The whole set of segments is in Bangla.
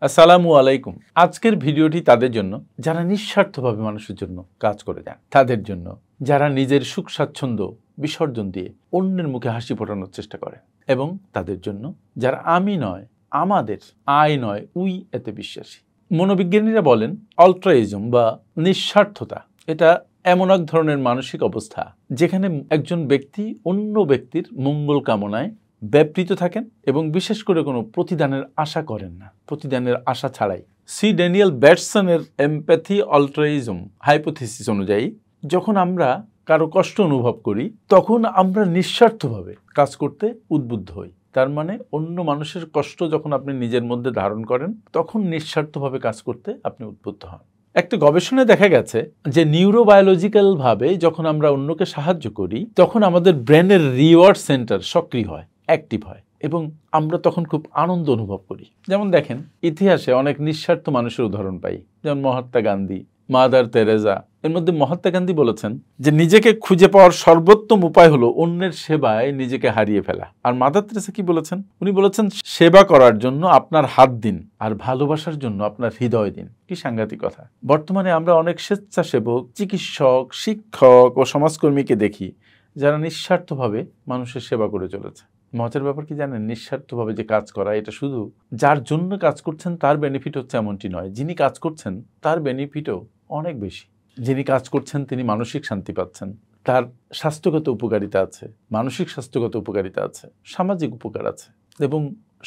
আসসালামু আলাইকুম। আজকের ভিডিওটি তাদের জন্য যারা নিঃস্বার্থভাবে মানুষের জন্য কাজ করে যান, তাদের জন্য যারা নিজের সুখ স্বাচ্ছন্দ্য বিসর্জন দিয়ে অন্যের মুখে হাসি ফোটানোর চেষ্টা করে, এবং তাদের জন্য যারা আমি নয়, আমাদের, আই নয়, উই এতে বিশ্বাসী। মনোবিজ্ঞানীরা বলেন অল্ট্রাইজম বা নিঃস্বার্থতা এটা এমন এক ধরনের মানসিক অবস্থা যেখানে একজন ব্যক্তি অন্য ব্যক্তির মঙ্গল কামনায় ব্যাপৃত থাকেন এবং বিশেষ করে কোনো প্রতিদানের আশা করেন না, প্রতিদানের আশা ছাড়াই। সি ড্যানিয়েল ব্যাটসনের এমপ্যাথি অল্ট্রাইজম হাইপোথিসিস অনুযায়ী যখন আমরা কারো কষ্ট অনুভব করি তখন আমরা নিঃস্বার্থভাবে কাজ করতে উদ্বুদ্ধ হই। তার মানে অন্য মানুষের কষ্ট যখন আপনি নিজের মধ্যে ধারণ করেন তখন নিঃস্বার্থভাবে কাজ করতে আপনি উদ্বুদ্ধ হন। একটা গবেষণায় দেখা গেছে যে নিউরোবায়োলজিক্যালভাবে যখন আমরা অন্যকে সাহায্য করি তখন আমাদের ব্রেনের রিওয়ার্ড সেন্টার সক্রিয় হয়, অ্যাক্টিভ হয়, এবং আমরা তখন খুব আনন্দ অনুভব করি। যেমন দেখেন, ইতিহাসে অনেক নিঃস্বার্থ মানুষের উদাহরণ পাই, যেমন মহাত্মা গান্ধী, মাদার তেরেজা। এর মধ্যে মহাত্মা গান্ধী বলেছেন যে নিজেকে খুঁজে পাওয়ার সর্বোত্তম উপায় হলো অন্যের সেবায় নিজেকে হারিয়ে ফেলা। আর মাদার তেরেসা কি বলেছেন? উনি বলেছেন সেবা করার জন্য আপনার হাত দিন আর ভালোবাসার জন্য আপনার হৃদয় দিন। কি সাংঘাতিক কথা! বর্তমানে আমরা অনেক স্বেচ্ছাসেবক, চিকিৎসক, শিক্ষক ও সমাজকর্মীকে দেখি যারা নিঃস্বার্থভাবে মানুষের সেবা করে চলেছে। মজার ব্যাপার কি জানেন? নিঃস্বার্থভাবে যে কাজ করা, এটা শুধু যার জন্য কাজ করছেন তার বেনিফিট হচ্ছে এমনটি নয়, যিনি কাজ করছেন তার বেনিফিটও অনেক বেশি। যিনি কাজ করছেন তিনি মানসিক শান্তি পাচ্ছেন, তার স্বাস্থ্যগত উপকারিতা আছে, মানসিক স্বাস্থ্যগত উপকারিতা আছে, সামাজিক উপকার আছে, এবং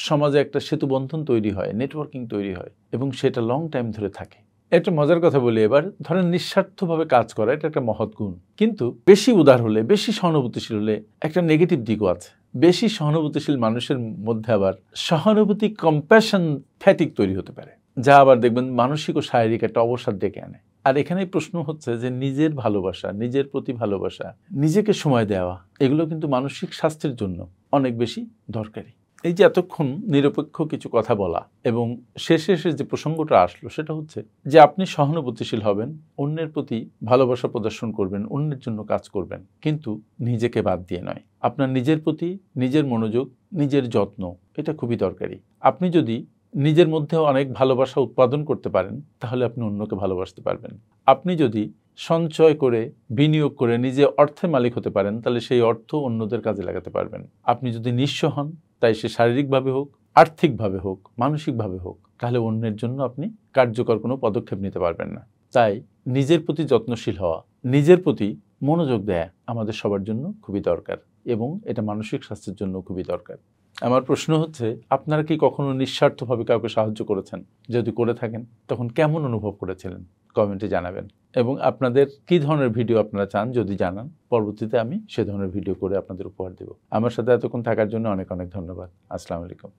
সমাজে একটা সেতুবন্ধন তৈরি হয়, নেটওয়ার্কিং তৈরি হয়, এবং সেটা লং টাইম ধরে থাকে। একটা মজার কথা বলি এবার। ধরেন নিঃস্বার্থভাবে কাজ করা এটা একটা মহৎ গুণ, কিন্তু বেশি উদার হলে, বেশি সহানুভূতিশীল হলে একটা নেগেটিভ দিকও আছে। বেশি সহানুভূতিশীল মানুষের মধ্যে আবার সহানুভূতি কম্প্যাশন ফ্যাটিক তৈরি হতে পারে, যা আবার দেখবেন মানসিক ও শারীরিক একটা অবসাদ ডেকে আনে। আর এখানেই প্রশ্ন হচ্ছে যে নিজের ভালোবাসা, নিজের প্রতি ভালোবাসা, নিজেকে সময় দেওয়া, এগুলো কিন্তু মানসিক স্বাস্থ্যের জন্য অনেক বেশি দরকারি। এই যে এতক্ষণ নিরপেক্ষ কিছু কথা বলা এবং শেষে যে প্রসঙ্গটা আসলো সেটা হচ্ছে যে আপনি সহানুভূতিশীল হবেন, অন্যের প্রতি ভালোবাসা প্রদর্শন করবেন, অন্যের জন্য কাজ করবেন, কিন্তু নিজেকে বাদ দিয়ে নয়। আপনার নিজের প্রতি নিজের মনোযোগ, নিজের যত্ন, এটা খুবই দরকারি। আপনি যদি নিজের মধ্যে অনেক ভালোবাসা উৎপাদন করতে পারেন তাহলে আপনি অন্যকে ভালোবাসতে পারবেন। আপনি যদি সঞ্চয় করে, বিনিয়োগ করে নিজে অর্থের মালিক হতে পারেন তাহলে সেই অর্থ অন্যদের কাজে লাগাতে পারবেন। আপনি যদি নিঃস্ব হন, তাই সে শারীরিকভাবে হোক, আর্থিকভাবে হোক, মানসিকভাবে হোক, তাহলে অন্যের জন্য আপনি কার্যকর কোনো পদক্ষেপ নিতে পারবেন না। তাই নিজের প্রতি যত্নশীল হওয়া, নিজের প্রতি মনোযোগ দেয়া আমাদের সবার জন্য খুবই দরকার, এবং এটা মানসিক স্বাস্থ্যের জন্য খুবই দরকার। আমার প্রশ্ন হচ্ছে, আপনারা কি কখনো নিঃস্বার্থভাবে কাউকে সাহায্য করেছেন? যদি করে থাকেন তখন কেমন অনুভব করেছিলেন? কমেন্টে জানাবেন। এবং আপনাদের কী ধরনের ভিডিও আপনারা চান যদি জানান, পরবর্তীতে আমি সে ধরনের ভিডিও করে আপনাদের উপহার দেব। আমার সাথে এতক্ষণ থাকার জন্য অনেক অনেক ধন্যবাদ। আসসালামু আলাইকুম।